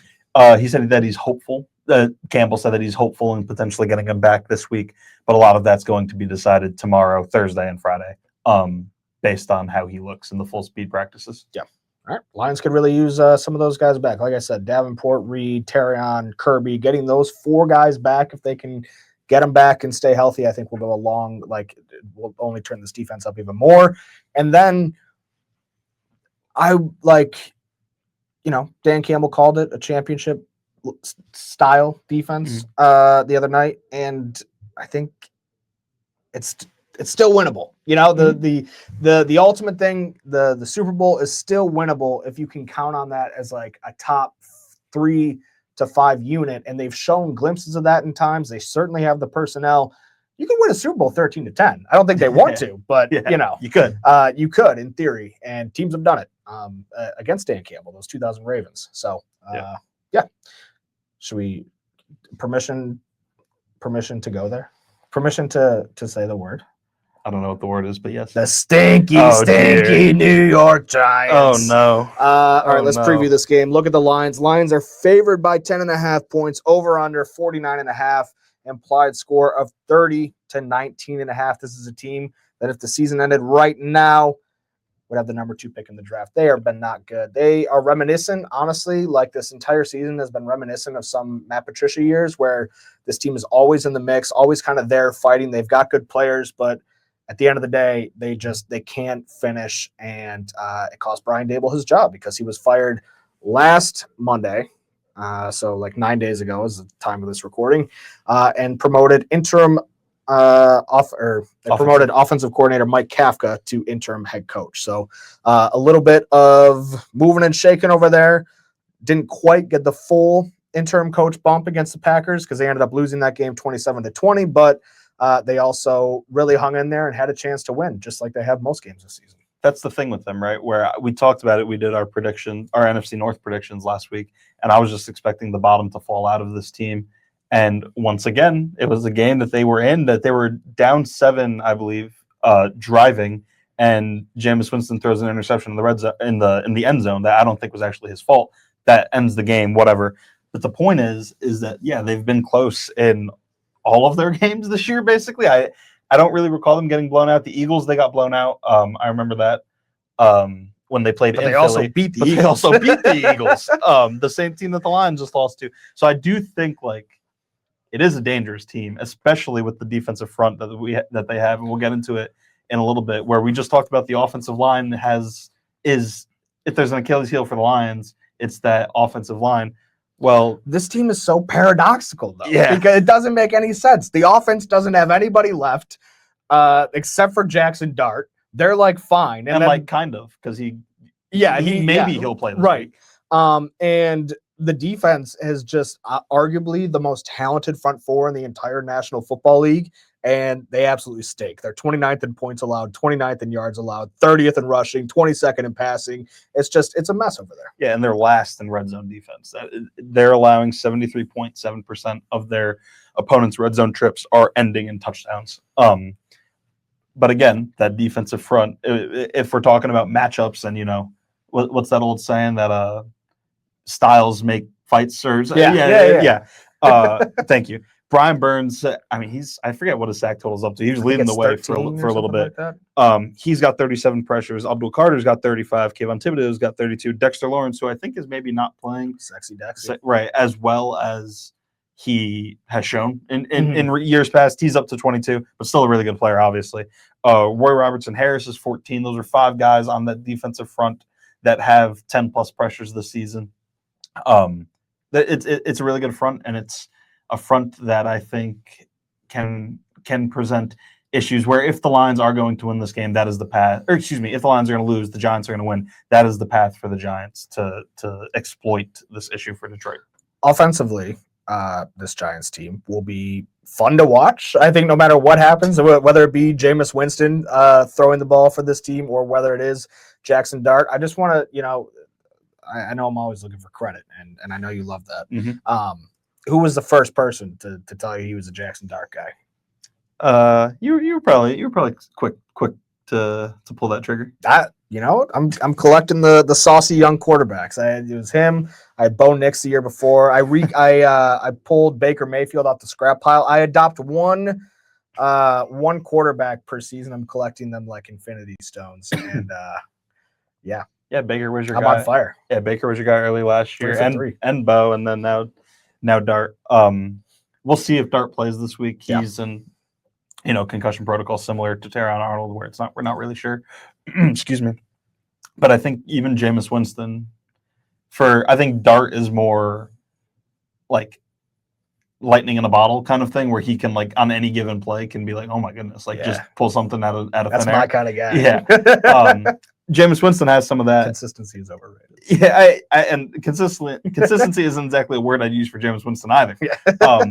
He said that he's hopeful. Campbell said that he's hopeful in potentially getting him back this week, but a lot of that's going to be decided tomorrow, Thursday, and Friday, based on how he looks in the full speed practices. Yeah. All right. Lions could really use some of those guys back. Like I said, Davenport, Reed, Terrion, Kirby, getting those four guys back, if they can get them back and stay healthy, I think will go a long, will only turn this defense up even more. And then Dan Campbell called it a championship style defense the other night, and I think it's still winnable. The ultimate thing, the Super Bowl is still winnable if you can count on that as like a top 3 to 5 unit, and they've shown glimpses of that in times. They certainly have the personnel. You could win a Super Bowl 13-10. I don't think they want to, but you could. You could in theory, and teams have done it against Dan Campbell, those 2000 Ravens. So should we permission to go there? Permission to say the word? I don't know what the word is, but yes. The stinky New York Giants. Oh no! All right, let's preview this game. Look at the lines. Lions are favored by 10.5 points. Over under 49.5. Implied score of 30-19.5. This is a team that, if the season ended right now, would have the number 2 pick in the draft. They have been not good. They are reminiscent, honestly, like this entire season has been reminiscent of some Matt Patricia years, where this team is always in the mix, always kind of there fighting. They've got good players, but at the end of the day, they can't finish, and it cost Brian Dable his job because he was fired last Monday. So like 9 days ago is the time of this recording, and promoted promoted offensive coordinator Mike Kafka to interim head coach. So a little bit of moving and shaking over there. Didn't quite get the full interim coach bump against the Packers because they ended up losing that game 27-20, but they also really hung in there and had a chance to win, just like they have most games this season. That's the thing with them, right? Where we talked about it. We did our NFC North predictions last week, and I was just expecting the bottom to fall out of this team. And once again, it was a game that they were in, that they were down 7, I believe, driving, and Jameis Winston throws an interception in the red zone, in the end zone that I don't think was actually his fault. That ends the game, whatever. But the point is that they've been close in all of their games this year. Basically, I don't really recall them getting blown out. The Eagles, they got blown out. I remember that when they played in Philly. They also beat the Eagles. They also beat the Eagles, the same team that the Lions just lost to. So I do think it is a dangerous team, especially with the defensive front that they have, and we'll get into it in a little bit. Where we just talked about the offensive line if there's an Achilles heel for the Lions, it's that offensive line. Well, this team is so paradoxical, though, because it doesn't make any sense. The offense doesn't have anybody left except for Jackson Dart. They're fine, and then, kind of, because he'll play this week. And the defense is just arguably the most talented front four in the entire National Football League, and they absolutely stink. They're 29th in points allowed, 29th in yards allowed, 30th in rushing, 22nd in passing. It's a mess over there. Yeah, and they're last in red zone defense. They're allowing 73.7% of their opponents' red zone trips are ending in touchdowns. But again, that defensive front, if we're talking about matchups and, what's that old saying that styles make fights, sirs? Yeah. Thank you. Brian Burns, I mean, I forget what his sack total is up to. He was leading the way for a little bit. Like He's got 37 pressures. Abdul Carter's got 35. Kayvon Thibodeau's got 32. Dexter Lawrence, who I think is maybe not playing Sexy Dexter. right, as well as he has shown in years past. He's up to 22, but still a really good player, obviously. Roy Robertson Harris is 14. Those are 5 guys on that defensive front that have 10-plus pressures this season. It's a really good front, and it's a front that I think can present issues where if the Lions are going to win this game, that is the path. Or excuse me, if the Lions are going to lose, the Giants are going to win. That is the path for the Giants to exploit this issue for Detroit. Offensively, this Giants team will be fun to watch. I think no matter what happens, whether it be Jameis Winston throwing the ball for this team or whether it is Jackson Dart, I just want to, I know I'm always looking for credit, and I know you love that. Mm-hmm. Who was the first person to tell you he was a Jackson Dart guy? You were probably quick to pull that trigger. I'm collecting the saucy young quarterbacks. It was him. I had Bo Nix the year before. I pulled Baker Mayfield off the scrap pile. I adopt one quarterback per season. I'm collecting them like Infinity Stones, and yeah. Yeah, Baker was your I'm guy. on fire. Yeah, Baker was your guy early last year, and Bo, and then now Dart. We'll see if Dart plays this week. He's in concussion protocol similar to Terron Arnold, where we're not really sure. Excuse me. But I think even Jameis Winston, I think Dart is more like lightning in a bottle kind of thing, where he can on any given play can be like, oh my goodness, just pull something out of That's thin air. my kind of guy. Yeah. Jameis Winston has some of that. Consistency is overrated. Yeah, and consistency isn't exactly a word I'd use for Jameis Winston either. Yeah.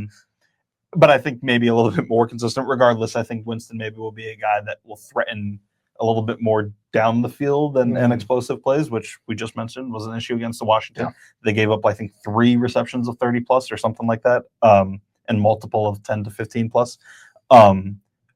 But I think maybe a little bit more consistent. Regardless, I think Winston maybe will be a guy that will threaten a little bit more down the field and explosive plays, which we just mentioned was an issue against the Washington. Yeah. They gave up, I think, 3 receptions of 30-plus or something like that, and multiple of 10 to 15-plus.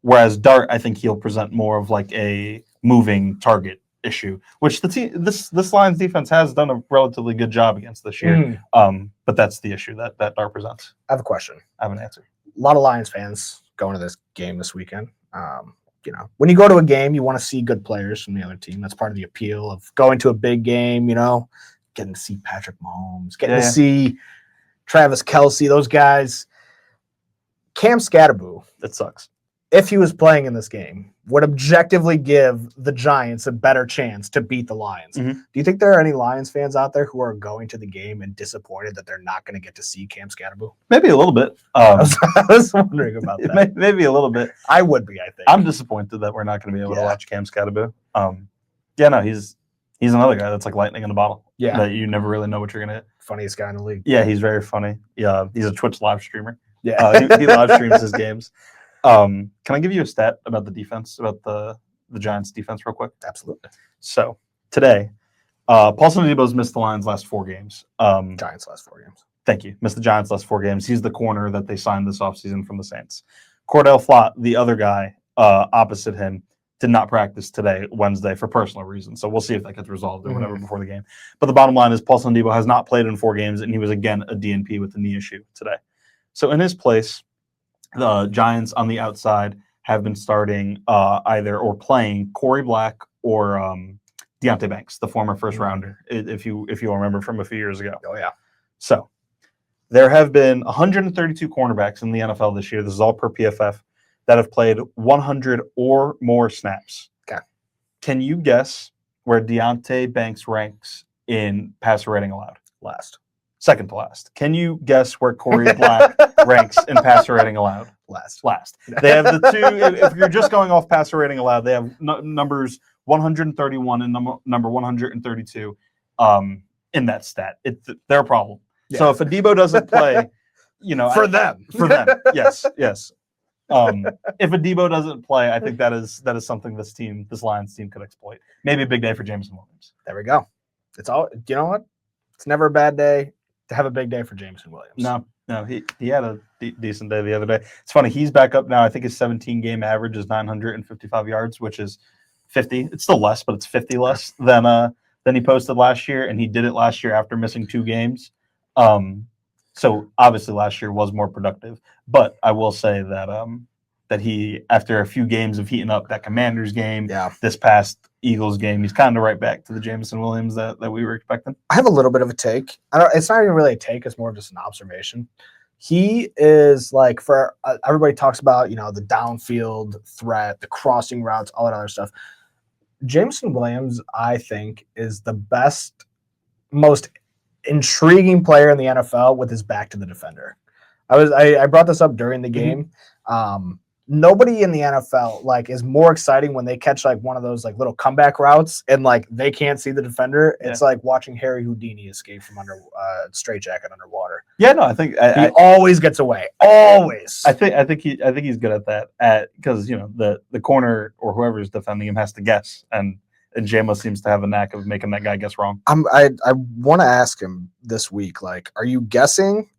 Whereas Dart, I think he'll present more of a moving target issue, which this Lions defense has done a relatively good job against this year. But that's the issue that Dart presents. I have a question. I have an answer. A lot of Lions fans going to this game this weekend. When you go to a game, you want to see good players from the other team. That's part of the appeal of going to a big game, getting to see Patrick Mahomes, getting to see Travis Kelce, those guys. Cam Scatterboo. That sucks. If he was playing in this game, would objectively give the Giants a better chance to beat the Lions. Mm-hmm. Do you think there are any Lions fans out there who are going to the game and disappointed that they're not going to get to see Cam Scatterboo? Maybe a little bit. I was wondering about that. Maybe a little bit. I would be, I think. I'm disappointed that we're not going to be able to watch Cam Scatterboo. He's another guy that's like lightning in a bottle. Yeah. That you never really know what you're going to hit. Funniest guy in the league. Yeah, he's very funny. Yeah, he's a Twitch live streamer. Yeah. He live streams his games. Can I give you a stat about the defense, about the Giants defense real quick? Absolutely. So today, Paulson Adebo's missed the Lions last 4 games. Giants last 4 games. Thank you. Missed the Giants last 4 games. He's the corner that they signed this offseason from the Saints. Cordell Flott, the other guy opposite him, did not practice today, Wednesday, for personal reasons. So we'll see if that gets resolved or whatever before the game. But the bottom line is Paulson Adebo has not played in 4 games, and he was, again, a DNP with a knee issue today. So in his place, the Giants on the outside have been starting playing Corey Black or Deonte Banks, the former first rounder, if you remember from a few years ago. Oh, yeah. So there have been 132 cornerbacks in the NFL this year. This is all per PFF that have played 100 or more snaps. Okay. Can you guess where Deonte Banks ranks in passer rating allowed? Last. Second to last. Can you guess where Corey Black ranks in passer rating allowed? Last. They have the 2. If you're just going off passer rating allowed, they have numbers 131 and number 132 in that stat. They're a problem. Yeah. So if Adebo doesn't play, for them, yes. If Adebo doesn't play, I think that is something this Lions team could exploit. Maybe a big day for Jameson Williams. There we go. It's all. You know what? It's never a bad day to have a big day for Jameson Williams. No, he had a decent day the other day. It's funny. He's back up now. I think his 17-game average is 955 yards, which is 50. It's still less, but it's 50 less than he posted last year, and he did it last year after missing 2 games. So obviously last year was more productive, but I will say that he, after a few games of heating up that Commanders game, this past Eagles game, he's kind of right back to the Jameson Williams that we were expecting. I have a little bit of a take. It's not even really a take. It's more of just an observation. He is like, for everybody talks about, the downfield threat, the crossing routes, all that other stuff. Jameson Williams, I think, is the best, most intriguing player in the NFL with his back to the defender. I brought this up during the game. Nobody in the NFL is more exciting when they catch one of those little comeback routes and they can't see the defender. It's like watching Harry Houdini escape from under straitjacket underwater. Yeah, no, I think he always gets away. Always. I think he's good at that because the corner or whoever's defending him has to guess, and JMO seems to have a knack of making that guy guess wrong. I want to ask him this week, are you guessing?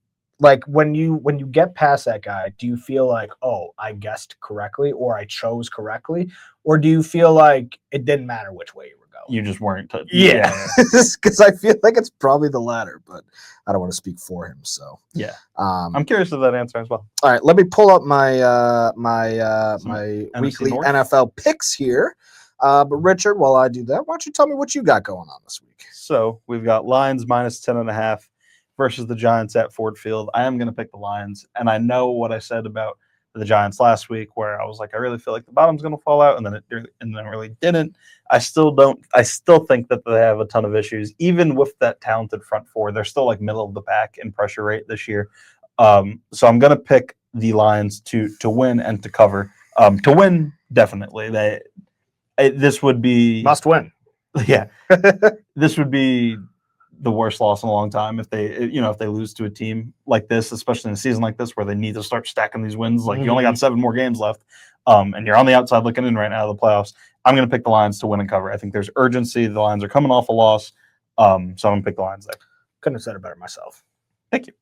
When you get past that guy, do you feel like, oh, I guessed correctly or I chose correctly? Or do you feel like it didn't matter which way you were going? You just weren't. Yeah. Because I feel like it's probably the latter, but I don't want to speak for him. So yeah. I'm curious of that answer as well. All right, let me pull up my my weekly North? NFL picks here. But Richard, while I do that, why don't you tell me what you got going on this week? So we've got Lions minus 10.5 versus the Giants at Ford Field. I am going to pick the Lions, and I know what I said about the Giants last week, where I was like, I really feel like the bottom's going to fall out, and then it really didn't. I still think that they have a ton of issues, even with that talented front four. They're still middle of the pack in pressure rate this year. So I'm going to pick the Lions to win and to cover. To win, definitely. This would be must win. Yeah, this would be the worst loss in a long time if they lose to a team like this, especially in a season like this where they need to start stacking these wins. You only got 7 more games left, and you're on the outside looking in right now of the playoffs. I'm going to pick the Lions to win and cover. I think there's urgency. The Lions are coming off a loss, so I'm going to pick the Lions there. Couldn't have said it better myself. Thank you.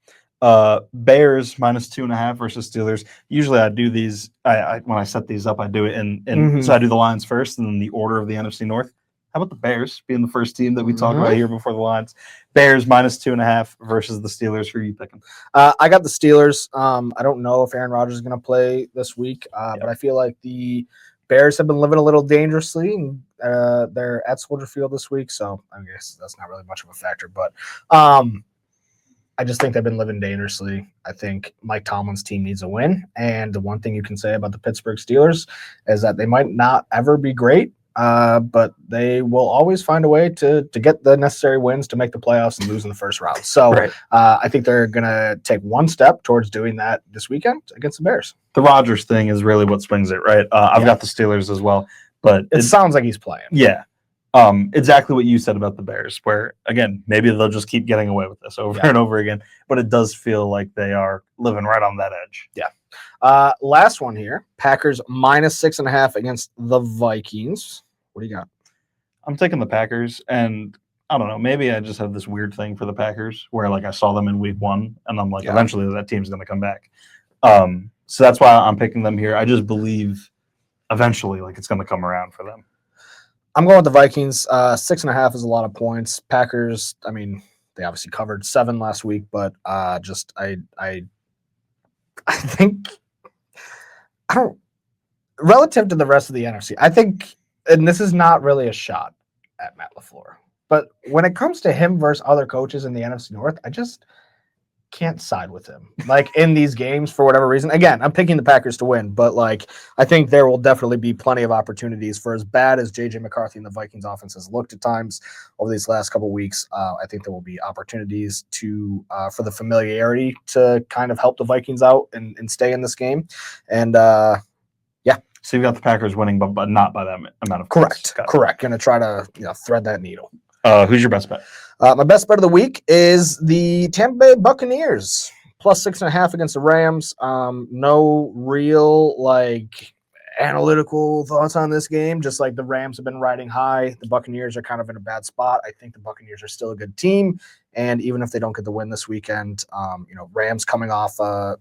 Bears minus 2.5 versus Steelers. Usually I do these. I when I set these up, I do it in so I do the Lions first and then the order of the NFC North. How about the Bears being the first team that we talked about here before the Lions? Bears minus 2.5 versus the Steelers. Who are you picking? I got the Steelers. I don't know if Aaron Rodgers is going to play this week, but I feel like the Bears have been living a little dangerously. And, they're at Soldier Field this week, so I guess that's not really much of a factor. But I just think they've been living dangerously. I think Mike Tomlin's team needs a win. And the one thing you can say about the Pittsburgh Steelers is that they might not ever be great, but they will always find a way to get the necessary wins to make the playoffs and lose in the first round. So I think they're going to take one step towards doing that this weekend against the Bears. The Rodgers thing is really what swings it, right? I've got the Steelers as well, but it sounds like he's playing. Yeah. Exactly what you said about the Bears, where, again, maybe they'll just keep getting away with this over and over again, but it does feel like they are living right on that edge. Yeah. Last one here, Packers minus 6.5 against the Vikings. What do you got? I'm taking the Packers, and I don't know, maybe I just have this weird thing for the Packers where I saw them in week 1 and I'm eventually that team's going to come back. So that's why I'm picking them here. I just believe eventually it's going to come around for them. I'm going with the Vikings. 6.5 is a lot of points. Packers, I mean, they obviously covered 7 last week, but I think relative to the rest of the NFC, I think, and this is not really a shot at Matt LaFleur, but when it comes to him versus other coaches in the NFC North, I just can't side with him in these games for whatever reason. Again, I'm picking the Packers to win, but I think there will definitely be plenty of opportunities for as bad as JJ McCarthy and the Vikings offense has looked at times over these last couple of weeks. I think there will be opportunities to for the familiarity to kind of help the Vikings out and stay in this game. And so you've got the Packers winning, but not by that amount of points. Correct. Going to try to thread that needle. Who's your best bet? My best bet of the week is the Tampa Bay Buccaneers plus 6.5 against the Rams. No real analytical thoughts on this game. Just the Rams have been riding high. The Buccaneers are kind of in a bad spot. I think the Buccaneers are still a good team. And even if they don't get the win this weekend, Rams coming off,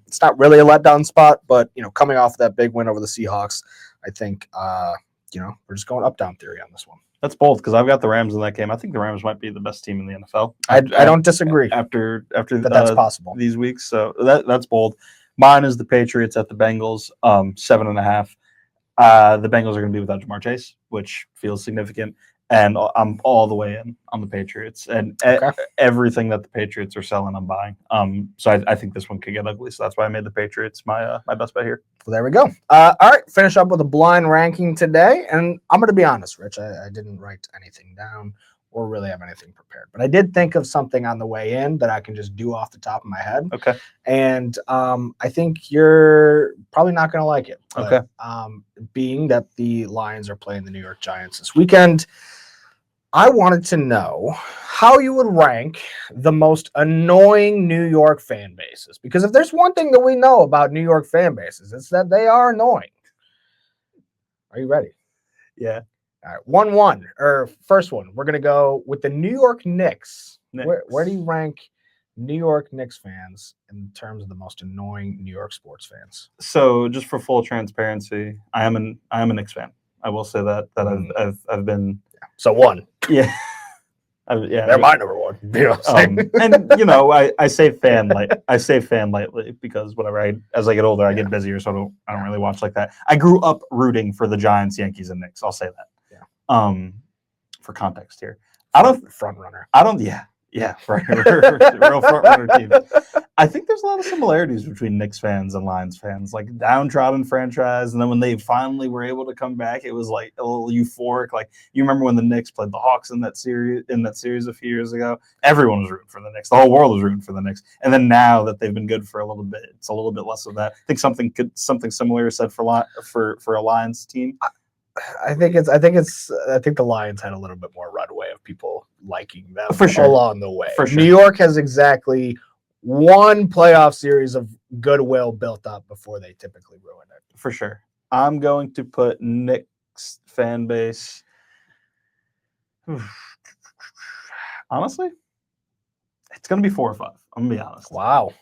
it's not really a letdown spot, but, coming off that big win over the Seahawks, I think, we're just going up-down theory on this one. That's bold because I've got the Rams in that game. I think the Rams might be the best team in the NFL. I don't disagree After that that's possible. these weeks. So that's bold. Mine is the Patriots at the Bengals, 7.5. The Bengals are going to be without Jamar Chase, which feels significant. And I'm all the way in on the Patriots, and everything that the Patriots are selling, I'm buying. So I think this one could get ugly. So that's why I made the Patriots my best bet here. Well, there we go. All right, finish up with a blind ranking today, and I'm going to be honest, Rich. I didn't write anything down or really have anything prepared, but I did think of something on the way in that I can just do off the top of my head. Okay. And I think you're probably not going to like it. But, okay. Being that the Lions are playing the New York Giants this weekend, I wanted to know how you would rank the most annoying New York fan bases. Because if there's one thing that we know about New York fan bases, it's that they are annoying. Are you ready? Yeah. All right, 1-1, or first one. We're going to go with the New York Knicks. Where do you rank New York Knicks fans in terms of the most annoying New York sports fans? So just for full transparency, I am a Knicks fan. I will say that I've been. So one. Yeah. They're my number one. You know what I'm saying? And I say fan lightly because whenever as I get older, I get busier, so I don't really watch like that. I grew up rooting for the Giants, Yankees, and Knicks. I'll say that. Yeah. For context here, front runner. Real front runner team. I think there's a lot of similarities between Knicks fans and Lions fans, like downtrodden franchise, and then when they finally were able to come back, it was like a little euphoric. Like you remember when the Knicks played the Hawks in that series a few years ago, everyone was rooting for the Knicks. The whole world was rooting for the Knicks, and then now that they've been good for a little bit, it's a little bit less of that. I think something similar is said for a Lions team. I think the Lions had a little bit more runway of people liking them for sure along the way. For sure. New York has exactly one playoff series of goodwill built up before they typically ruin it. For sure. I'm going to put Knicks fan base. Honestly, it's going to be 4 or 5. I'm going to be honest. Wow.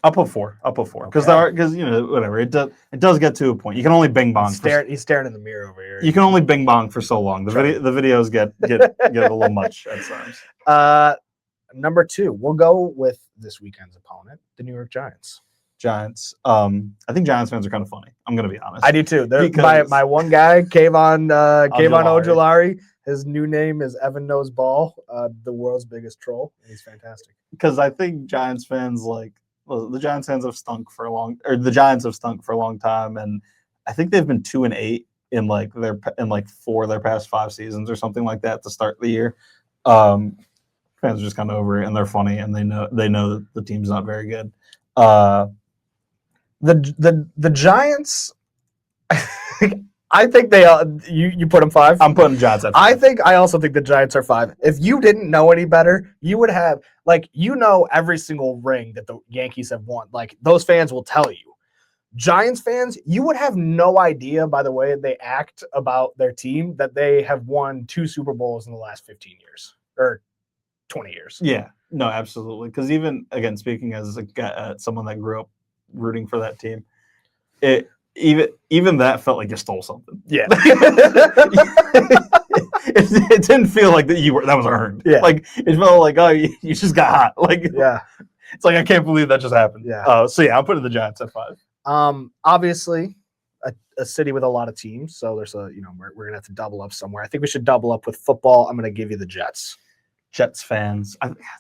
I'll put 4 because whatever it does get to a point. You can only bing bong. He's staring in the mirror over here. You can only bing bong for so long. The videos get a little much at times. Number 2, we'll go with this weekend's opponent, the New York Giants. Giants. I think Giants fans are kind of funny. I'm going to be honest. I do too. My one guy, Kayvon Ojulari. His new name is Evan Knows Ball, the world's biggest troll. He's fantastic. Because I think Giants fans the Giants have stunk for a long time, and I think they've been 2-8 in 4 of their past 5 seasons or something like that to start the year. Fans are just kind of over it, and they're funny, and they know that the team's not very good. The Giants. I think they you put them 5. I'm putting Giants at 5. I also think the Giants are 5. If you didn't know any better, you would have every single ring that the Yankees have won. Like those fans will tell you. Giants fans, you would have no idea by the way they act about their team that they have won 2 Super Bowls in the last 15 years or 20 years. Yeah, no, absolutely. Because even again, speaking as someone that grew up rooting for that team, Even that felt like you stole something. Yeah, it didn't feel like that was earned. Yeah, like it felt like you just got hot. Like yeah, it's like I can't believe that just happened. Yeah. I'm putting the Giants at 5. Obviously, a city with a lot of teams, so there's we're gonna have to double up somewhere. I think we should double up with football. I'm gonna give you the Jets. Jets fans,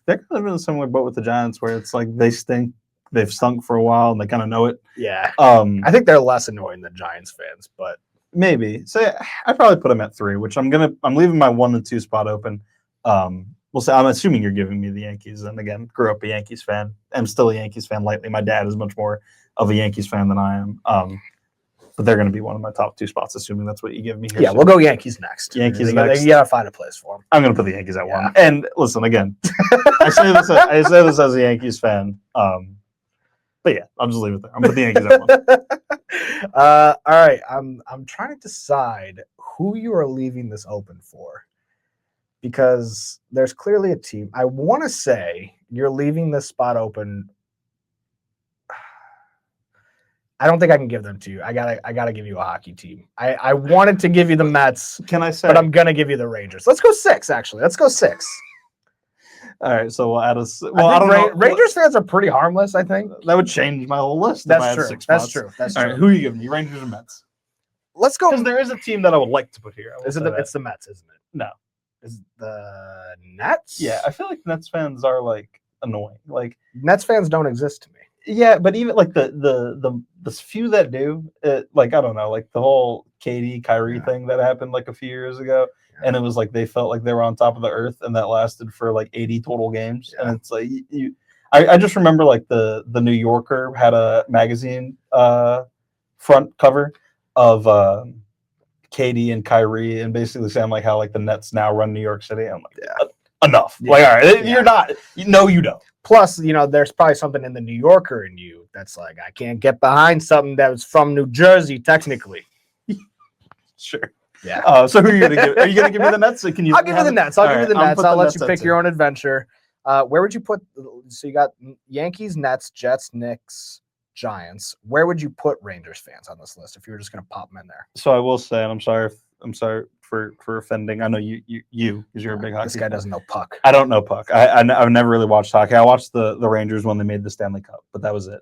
they're kind of in a similar boat with the Giants, where it's like they stink. They've stunk for a while and they kind of know it. Yeah. I think they're less annoying than Giants fans, but maybe. So I'd probably put them at 3, which I'm leaving my 1 and 2 spot open. We'll say I'm assuming you're giving me the Yankees, and again, grew up a Yankees fan. I'm still a Yankees fan lightly. My dad is much more of a Yankees fan than I am. But they're going to be one of my top 2 spots, assuming that's what you give me here. Yeah, we'll go Yankees next. Yankees next. You got to find a place for them. I'm going to put the Yankees at 1. And listen, again, I say this as a Yankees fan. But yeah, I'll just leave it there. I'm putting the Yankees at 1. All right, I'm trying to decide who you are leaving this open for, because there's clearly a team. I want to say you're leaving this spot open. I don't think I can give them to you. I gotta give you a hockey team. I wanted to give you the Mets, Can I say? but I'm gonna give you the Rangers. Let's go 6. Actually, let's go 6. All right, so we'll add a. Well, I don't know. Rangers fans are pretty harmless. I think That would change my whole list. that's if I had true. 6 That's spots. true. That's All true. right, who are you giving me? Rangers or Mets? Let's go. Because there is a team that I would like to put here. It's the Mets, isn't it? No. Is the Nets? Yeah, I feel like Nets fans are like annoying. Like Nets fans don't exist to me. yeah, but even like the few that do, like I don't know, like the whole KD Kyrie thing that happened like a few years ago, and it was like they felt like they were on top of the earth, and that lasted for like 80 total games, and it's like I just remember like the New Yorker had a magazine front cover of KD and Kyrie, and basically saying like how like the Nets now run New York City. I'm like, enough. Yeah. Like, all right, Yeah. you're not. No, you don't. Plus, there's probably something in the New Yorker in you that's like, I can't get behind something that was from New Jersey, technically. Sure. Yeah. So who are you gonna give? Are you gonna give me the Nets? Or can you? I'll give you the Nets. I'll give you the Nets. I'll let you pick your own. own adventure. Where would you put? So you got Yankees, Nets, Jets, Knicks, Giants. Where would you put Rangers fans on this list if you were just going to pop them in there? So I will say, and I'm sorry for offending. I know you because you're a big hockey. This guy fan. doesn't know puck. I don't know puck. I've never really watched hockey. I watched the Rangers when they made the Stanley Cup, but that was it.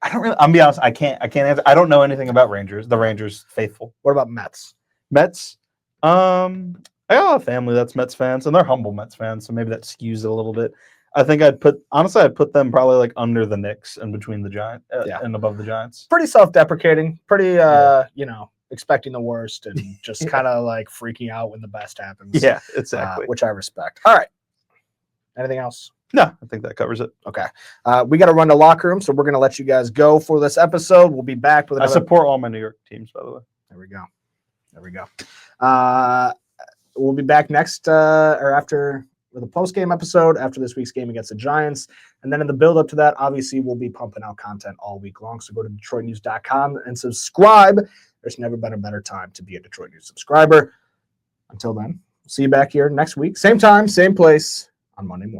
I don't really. I'm be honest. I can't answer. I don't know anything about Rangers. The Rangers faithful. What about Mets? Mets. I got a family that's Mets fans, and they're humble Mets fans, so maybe that skews it a little bit. I think I'd put them probably like under the Knicks and between the Giants and above the Giants. Pretty self-deprecating. Pretty expecting the worst and just kind of like freaking out when the best happens. Yeah, exactly. Which I respect. All right. Anything else? No, I think that covers it. Okay. We got to run to locker room, so we're going to let you guys go for this episode. We'll be back with I another. support all my New York teams, by the way. There we go. We'll be back next or after with a post-game episode after this week's game against the Giants. And then in the build-up to that, obviously, we'll be pumping out content all week long. So go to DetroitNews.com and subscribe. There's never been a better time to be a Detroit News subscriber. Until then, see you back here next week. Same time, same place on Monday morning.